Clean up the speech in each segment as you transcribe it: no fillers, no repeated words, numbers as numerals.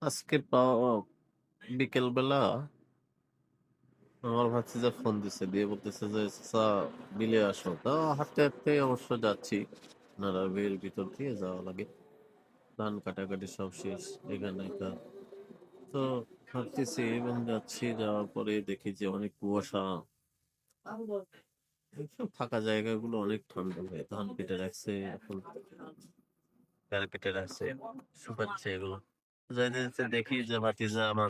আজকে বিকেল বেলা আমার ভাতিজা ফোন দিছে, দিয়ে বলতেছে যে চাচা বিলে আসো। তা হাঁটতে হাঁটতে অবশ্য যাচ্ছি, নারাবের ভিতর দিয়ে যাওয়া লাগে, ধান কাটাকাটি সব শেষ এখানে তো হাঁটতেছি এবং যাচ্ছি, যাওয়ার পরে দেখি যে অনেক কুয়াশা। এইসব ফাঁকা জায়গাগুলো অনেক ঠান্ডা হয়ে ধান কেটে রাখছে, এখন ডাল কেটে রাখছে, শুকাচ্ছে এগুলো। যাইতে যাইতে দেখি যে ভাতিজা আমার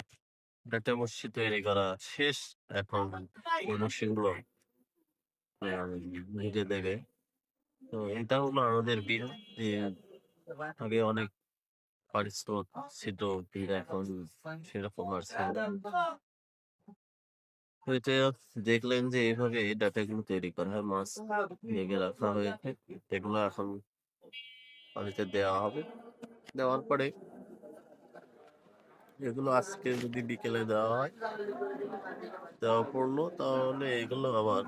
একটা মসজিদ তৈরি করা শেষ। এখন ওই মসজিদগুলো হেঁটে দেবে। তো এটা হলো আমাদের বিল। যে আগে অনেক পারিশ্রমিক ছিল, বিল এখন সেরকম আর ছিল না। তো এটা দেখলেন যে এইভাবে এই ডাটাগুলো তৈরি করা হয়, মাছ লেগে রাখা হয়েছে, এগুলো এখন পানিতে দেওয়া হবে। দেওয়ার পরে এগুলো আজকে যদি বিকেলে দেওয়া হয়, দেওয়া পড়লো, তাহলে এগুলো আবার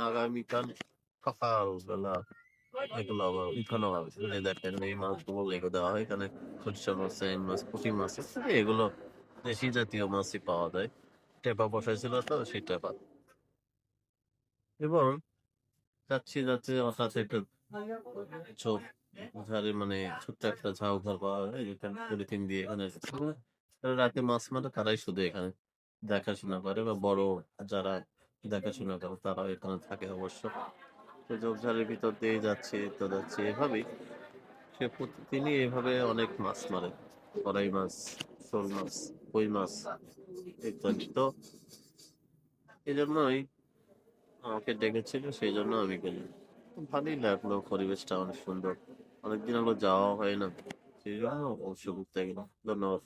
আগামীকাল সকালবেলা এগুলো আবার উঠানো হবে। এই দেখেন এই মাছগুলো লেগে দেওয়া হয়, এখানে খুচরা মাছ, চাইন মাছ, পুঁটি মাছ আছে, এগুলো দেশি জাতীয় মাছই পাওয়া যায়। টেপা বসাইছিল তো সেই টেপা। এবং যাচ্ছি যাচ্ছি হঠাৎ একটা ঝোপ ঝাড়ে, মানে ছোট্ট একটা ঝাউ ঘর পাওয়া যায়, যেখানে পলিথিন দিয়ে এখানে রাতে মাছ মারে, তারাই শুধু এখানে দেখাশোনা করে, বা বড় যারা দেখাশোনা করে তারা এখানে থাকে অবশ্য। তো ঝোপঝাড়ের ভিতর দিয়ে যাচ্ছে তো যাচ্ছে এভাবেই। সে প্রতিদিনই এভাবে অনেক মাছ মারে, করাই মাছ, শোল মাছ, কই মাছ ইত্যাদি। তো এই জন্যই আমাকে ডেকেছিল, সেই জন্য আমি গেলাম। ভালোই লাগলো, পরিবেশটা অনেক সুন্দর। অনেকদিন হলো যাওয়া হয় না, সেই জন্য অবশ্য ঘুরতে গেলাম। ধন্যবাদ।